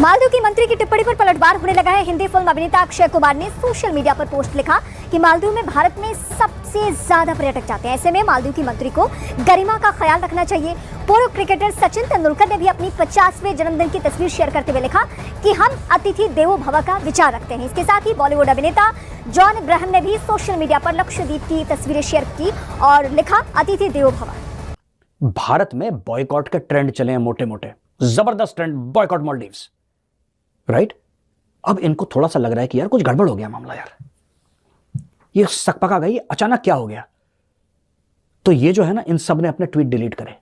मालदीव की मंत्री की टिप्पणी पर पलटवार होने लगा है। हिंदी फिल्म अभिनेता अक्षय कुमार ने सोशल मीडिया पर पोस्ट लिखा कि मालदीव में भारत में सबसे ज्यादा पर्यटक जाते हैं। ऐसे में मालदीव की मंत्री को गरिमा का ख्याल रखना चाहिए। पूर्व क्रिकेटर सचिन तेंदुलकर ने भी अपनी 50वें जन्मदिन की तस्वीर शेयर करते हुए लिखा कि हम अतिथि देवो भव का विचार रखते हैं। इसके साथ ही बॉलीवुड अभिनेता जॉन अब्राहम ने भी सोशल मीडिया पर लक्षद्वीप की तस्वीरें शेयर की और लिखा अतिथि देवो भव। भारत में बॉयकॉट के ट्रेंड चले हैं, मोटे मोटे जबरदस्त ट्रेंड, बॉयकॉट मालदीव्स, राइट। अब इनको थोड़ा सा लग रहा है कि यार कुछ गड़बड़ हो गया मामला, यार ये सकपका गई, अचानक क्या हो गया। तो ये जो है ना, इन सब ने अपने ट्वीट डिलीट करे।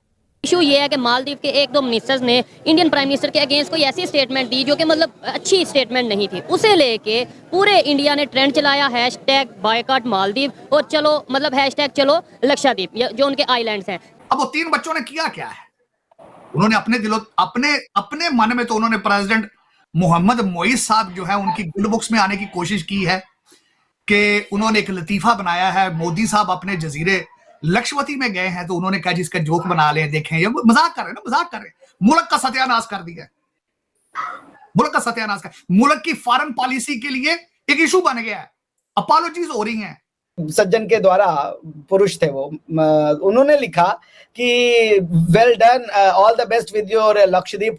इशू ये है कि मालदीव के एक दो मिनिस्टर्स ने इंडियन प्राइम मिनिस्टर के अगेंस्ट कोई ऐसी स्टेटमेंट दी जो कि मतलब अच्छी स्टेटमेंट नहीं थी। उसे लेके पूरे इंडिया ने ट्रेंड चलाया हैशटैग बॉयकॉट मालदीव और चलो मतलब हैशटैग चलो लक्षद्वीप, जो उनके आइलैंड्स हैं। अब वो तीन बच्चों ने किया क्या है? उन्होंने अपने मन में तो उन्होंने प्रेसिडेंट मोहम्मद मोइस साहब जो है उनकी गुड बुक्स में आने की कोशिश की है कि उन्होंने एक लतीफा बनाया है। मोदी साहब अपने जजीरे लक्षद्वीप में गए हैं तो उन्होंने कहा जिसका जोक बना ले, देखें ये मजाक कर रहे हैं ना, मजाक कर रहे हैं। मुल्क का सत्यानाश कर दिया, मुल्क का सत्यानाश कर, मुल्क की फॉरेन पॉलिसी के लिए एक इशू बन गया है। अपॉलॉजीज हो रही हैं। सज्जन के द्वारा, पुरुष थे वो, उन्होंने लिखा कि well done, all the best with your Lakshadweep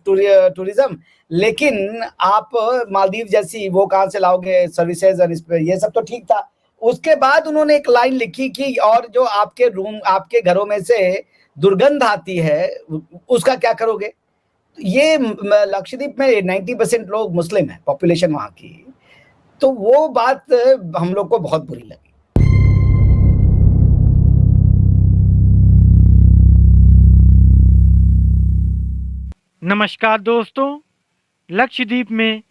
tourism, लेकिन आप मालदीव जैसी वो कहां से लाओगे सर्विसेज और इस पे, ये सब तो ठीक था। उसके बाद उन्होंने एक लाइन लिखी कि और जो आपके घरों में से दुर्गंध आती है उसका क्या करोगे। ये लक्षद्वीप में 90% लोग मुस्लिम है, पॉपुलेशन वहां की, तो वो बात हम लोग को बहुत बुरी लगी। नमस्कार दोस्तों, लक्षद्वीप में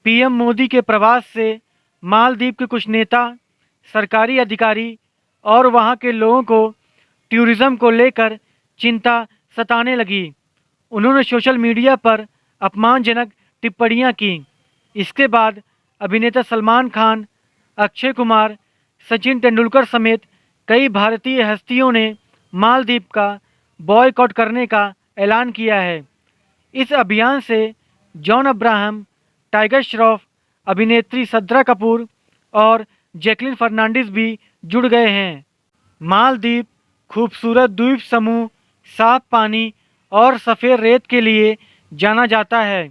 पीएम मोदी के प्रवास से मालदीव के कुछ नेता, सरकारी अधिकारी और वहां के लोगों को टूरिज्म को लेकर चिंता सताने लगी। उन्होंने सोशल मीडिया पर अपमानजनक टिप्पणियां की। इसके बाद अभिनेता सलमान खान, अक्षय कुमार, सचिन तेंदुलकर समेत कई भारतीय हस्तियों ने मालदीव का बॉयकॉट करने का ऐलान किया है। इस अभियान से जॉन अब्राहम, टाइगर श्रॉफ, अभिनेत्री श्रद्धा कपूर और जैकलिन फर्नांडिस भी जुड़ गए हैं। मालदीव खूबसूरत द्वीप समूह, साफ पानी और सफ़ेद रेत के लिए जाना जाता है।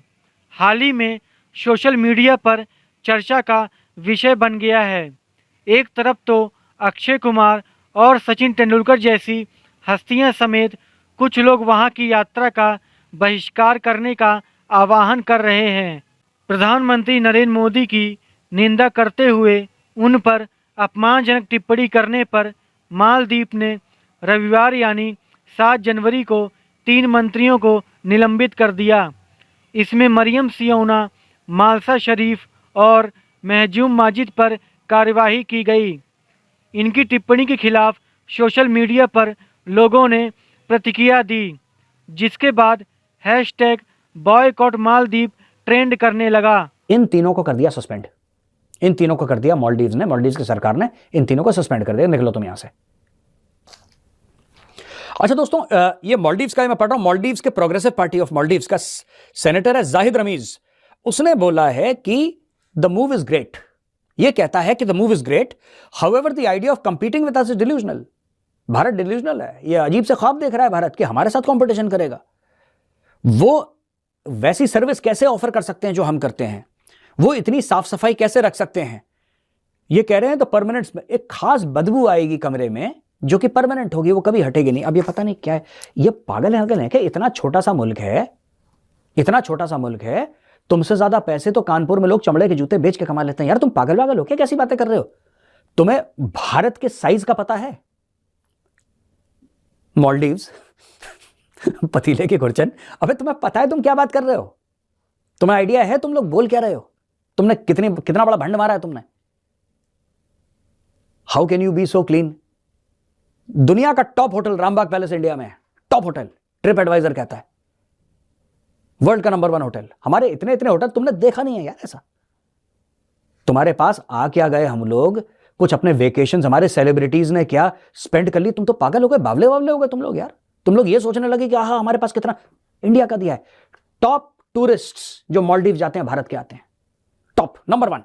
हाल ही में सोशल मीडिया पर चर्चा का विषय बन गया है। एक तरफ तो अक्षय कुमार और सचिन तेंदुलकर जैसी हस्तियां समेत कुछ लोग वहां की यात्रा का बहिष्कार करने का आह्वान कर रहे हैं। प्रधानमंत्री नरेंद्र मोदी की निंदा करते हुए उन पर अपमानजनक टिप्पणी करने पर मालदीव ने रविवार यानी 7 जनवरी को 3 मंत्रियों को निलंबित कर दिया। इसमें मरियम सियौना, मालसा शरीफ और महजूम माजिद पर कार्यवाही की गई। इनकी टिप्पणी के खिलाफ सोशल मीडिया पर लोगों ने प्रतिक्रिया दी, जिसके बाद हैशटैग बॉयकॉट मालदीव ट्रेंड करने लगा। इन तीनों को कर दिया सस्पेंड, इन तीनों को कर दिया मालदीव्स ने, मालदीव्स की सरकार ने इन तीनों को सस्पेंड कर दिया, निकलो तुम यहां से। अच्छा दोस्तों, ये मालदीव्स का मैं पढ़ रहा हूं। मालदीव्स के प्रोग्रेसिव पार्टी ऑफ मालदीव्स का सेनेटर है जाहिद रमीज। उसने बोला है कि द मूव इज ग्रेट। ये कहता है कि the move is great, however the idea of competing with us is delusional. Bharat delusional है, ये अजीब से ख्वाब देख रहा है भारत कि हमारे साथ कंपटीशन करेगा। वो वैसी सर्विस कैसे ऑफर कर सकते हैं जो हम करते हैं, वो इतनी साफ सफाई कैसे रख सकते हैं। ये कह रहे हैं तो परमानेंट, एक खास बदबू आएगी कमरे में जो कि परमानेंट होगी, वो कभी हटेगी नहीं। अब ये पता नहीं क्या है, ये पागल है कि इतना छोटा सा मुल्क है, इतना छोटा सा मुल्क है, तुमसे ज्यादा पैसे तो कानपुर में लोग चमड़े के जूते बेच के कमा लेते हैं। यार तुम पागल हो क्या, कैसी बातें कर रहे हो? तुम्हें भारत के साइज का पता है? मालदीव्स पतीले की खुरचन, अबे तुम्हें पता है तुम क्या बात कर रहे हो? तुम्हें आइडिया है तुम लोग बोल क्या रहे हो? तुमने कितना बड़ा भंड मारा है तुमने? How can you be so clean? दुनिया का top hotel Rambagh Palace India में है, टॉप होटल, ट्रिप एडवाइजर कहता है वर्ल्ड का नंबर 1 होटल। हमारे इतने होटल तुमने देखा नहीं है यार ऐसा। तुम्हारे पास आ क्या गए हम लोग, कुछ अपने वेकेशन हमारे सेलिब्रिटीज ने क्या स्पेंड कर ली? तुम तो पागल हो गए, बावले हो गए तुम लोग यार। तुम लोग ये सोचने लगे कि हाँ हमारे पास कितना इंडिया का दिया है। टॉप टूरिस्ट्स जो मालदीव जाते हैं भारत के आते हैं, टॉप नंबर 1।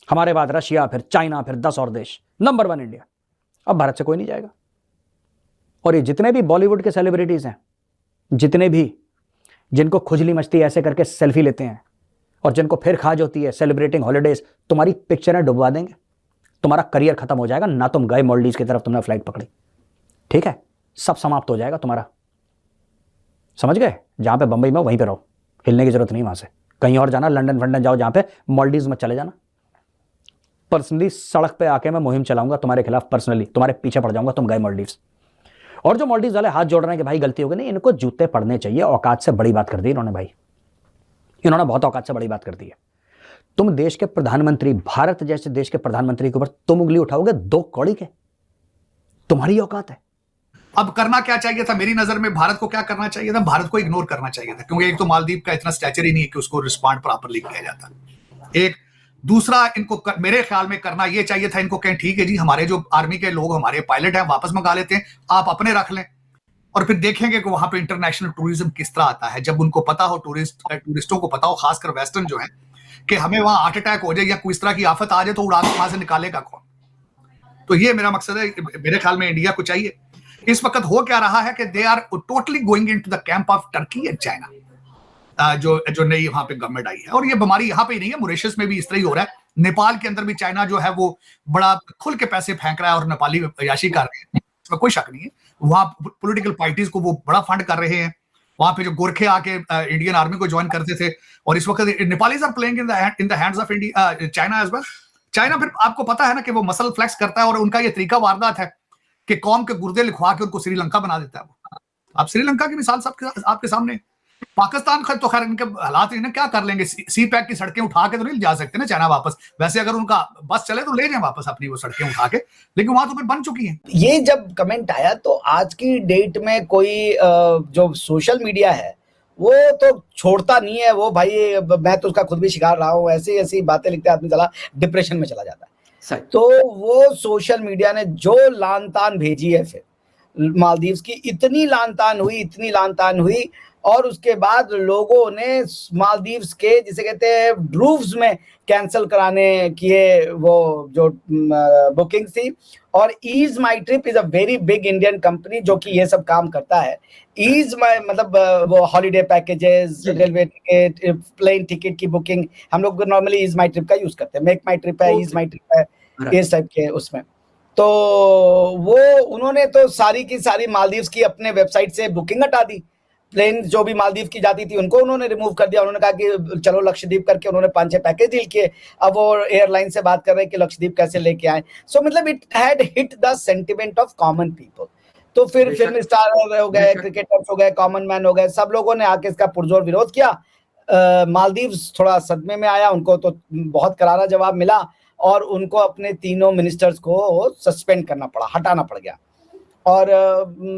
हमारे बाद रशिया, फिर चाइना, फिर 10 और देश, नंबर 1 इंडिया। अब भारत से कोई नहीं जाएगा। और ये जितने भी बॉलीवुड के सेलिब्रिटीज हैं, जितने भी जिनको खुजली मचती ऐसे करके सेल्फी लेते हैं और जिनको फिर खाज होती है सेलिब्रेटिंग हॉलीडेज, तुम्हारी पिक्चरें डुबवा देंगे, तुम्हारा करियर खत्म हो जाएगा ना। तुम गए मालदीव की तरफ, तुमने फ्लाइट पकड़ी, ठीक है, सब समाप्त हो जाएगा तुम्हारा। समझ गए? जहां पे बंबई में वहीं पे रहो, हिलने की जरूरत नहीं वहां से। कहीं और जाना, लंदन फंडन जाओ, जहां पे मालदीव में चले जाना। पर्सनली सड़क पे आके मैं मुहिम चलाऊंगा तुम्हारे खिलाफ, पर्सनली तुम्हारे पीछे पड़ जाऊंगा, तुम गए मालदीव। और जो मालदीव वाले हाथ जोड़ रहे हैं कि भाई गलती हो गई, नहीं, इनको जूते पड़ने चाहिए। औकात से बड़ी बात कर दी इन्होंने भाई, इन्होंने बहुत औकात से बड़ी बात कर दी है। तुम देश के प्रधानमंत्री, भारत जैसे देश के प्रधानमंत्री के ऊपर तुम उंगली उठाओगे 2 कौड़ी के? तुम्हारी औकात है? अब करना क्या चाहिए था मेरी नजर में, भारत को क्या करना चाहिए था? भारत को इग्नोर करना चाहिए था, क्योंकि एक तो मालदीव का इतना स्टैचर ही नहीं है कि उसको रिस्पॉन्ड प्रॉपरली किया जाता। एक दूसरा, इनको मेरे ख्याल में करना यह चाहिए था, इनको कहें ठीक है जी, हमारे जो आर्मी के लोग, हमारे पायलट हैं, वापस मंगा लेते हैं, आप अपने रख लें, और फिर देखेंगे कि वहां पे इंटरनेशनल टूरिज्म किस तरह आता है। जब उनको पता हो, टूरिस्टों को पता हो, खासकर वेस्टर्न जो है, कि हमें वहां हार्ट अटैक हो जाए या कोई इस तरह की आफत आ जाए तो उड़ा के वहां से निकालेगा कौन? तो ये मेरा मकसद है, मेरे ख्याल में इंडिया को चाहिए। इस वक्त हो क्या रहा है कि they are totally going into the camp of Turkey and China, जो नई वहां पे गवर्नमेंट आई है। और ये बीमारी यहाँ पे ही नहीं है, मॉरिशस में भी इस तरह ही हो रहा है। नेपाल के अंदर भी चाइना जो है वो बड़ा खुल के पैसे फेंक रहा है और नेपाली अयाशी कर रहे हैं, इसमें कोई शक नहीं है। वहां पॉलिटिकल पार्टीज को वो बड़ा फंड कर रहे हैं। वहां पे जो गोरखे आके इंडियन आर्मी को ज्वाइन करते थे, और इस वक्त Nepalese are playing in the hands of India, China as well. China फिर आपको पता है ना कि वो मसल फ्लेक्स करता है, और उनका ये तरीका वारदात है कि कौम के गुर्दे लिखवा के उनको श्रीलंका बना देता है। वो आप श्रीलंका की मिसाल आपके सामने। पाकिस्तान तो खैर इनके हालात नहीं ना, क्या कर लेंगे? सी पैक की सड़कें उठा के तो नहीं जा सकते ना चाइना वापस। वैसे अगर उनका बस चले तो ले जाए वापस अपनी वो सड़कें उठा के, लेकिन वहां तो फिर बन चुकी हैं। ये जब कमेंट आया तो आज की डेट में कोई जो सोशल मीडिया है वो तो छोड़ता नहीं है। वो भाई, मैं तो उसका खुद भी शिकार रहा हूँ, ऐसी ऐसी बातें लिखते आदमी चला डिप्रेशन में चला जाता है। तो वो सोशल मीडिया ने जो लान तान भेजी है, फिर मालदीव्स की इतनी लान तान हुई, और उसके बाद लोगों ने मालदीव्स के जिसे कहते हैं ड्रूव्स में कैंसिल कराने किए वो जो बुकिंग थी। और Ease My Trip is a very big Indian company जो कि ये सब काम करता है। ईज माई मतलब वो holiday packages, railway ticket, plane ticket की बुकिंग, हम लोग नॉर्मली ईज माई ट्रिप का यूज करते हैं। मेक माई ट्रिप है, ईज माई ट्रिप है, इस टाइप के उसमें। तो वो उन्होंने तो सारी की सारी मालदीव्स की अपने वेबसाइट से बुकिंग हटा दी। प्लेन जो भी मालदीव की जाती थी उनको उन्होंने रिमूव कर दिया। उन्होंने कहा कि चलो लक्षद्वीप करके उन्होंने 5-6 पैकेज डील किए। अब वो एयरलाइन से बात कर रहे हैं कि लक्षद्वीप कैसे लेके आए। सो मतलब it had hit the sentiment of common people. तो फिर फिल्म स्टार हो गए, क्रिकेटर्स हो गए, कॉमन मैन हो गए, सब लोगों ने आके इसका पुरजोर विरोध किया। मालदीव्स थोड़ा सदमे में आया, उनको तो बहुत करारा जवाब मिला और उनको अपने तीनों मिनिस्टर्स को सस्पेंड करना पड़ा, हटाना पड़ गया। और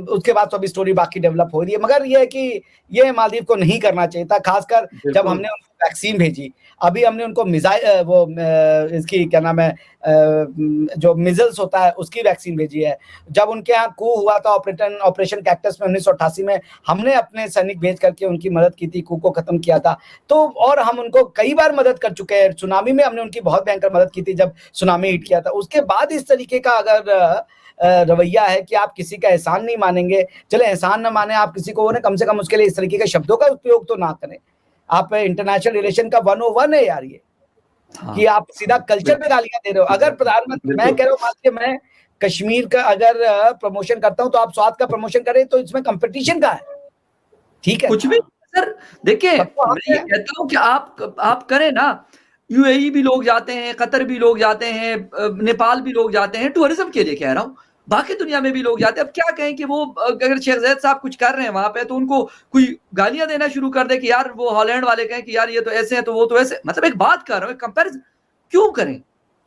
उसके बाद तो अभी स्टोरी बाकी डेवलप हो रही है। मगर ये है कि ये मालदीव को नहीं करना चाहिए था, खासकर जब हमने उनको वैक्सीन भेजी। अभी हमने उनको मिसाइल वो इसकी क्या नाम है जो मिजल्स होता है उसकी वैक्सीन भेजी है। जब उनके यहाँ कू हुआ था ऑपरेशन कैक्टस में 1988 में, हमने अपने सैनिक भेज करके उनकी मदद की थी, कू को खत्म किया था। तो और हम उनको कई बार मदद कर चुके हैं। सुनामी में हमने उनकी बहुत भयंकर मदद की थी जब सुनामी हिट किया था। उसके बाद इस तरीके का अगर रवैया है कि आप किसी का एहसान नहीं मानेंगे, चले एहसान ना माने, आप किसी को कम से कम उसके लिए इस तरीके के शब्दों का उपयोग तो ना करें। आप इंटरनेशनल रिलेशन का 101 है यार ये। हाँ। कि आप सीधा कल्चर पे गालियां दे रहे हो। अगर प्रधानमंत्री, मैं कह रहा हूँ मैं कश्मीर का अगर प्रमोशन करता हूं तो आप स्वाद का प्रमोशन करें, तो इसमें कंपटीशन का है, ठीक है? कुछ भी सर देखिए, मैं ये कहता हूं कि आप करें ना। यूएई भी लोग जाते हैं, कतर भी लोग जाते हैं, नेपाल भी लोग जाते हैं, टूरिज्म के लिए कह रहा हूं। बाकी दुनिया में भी लोग जाते हैं। अब क्या कहें कि वो अगर शेख ज़ैद साहब कुछ कर रहे हैं वहां पे तो उनको कोई गालियां देना शुरू कर दे कि यार वो हॉलैंड वाले कहें कि यार ये तो ऐसे हैं तो वो तो ऐसे। मतलब एक बात कर रहा हूं, कंपैरिजन क्यों करें?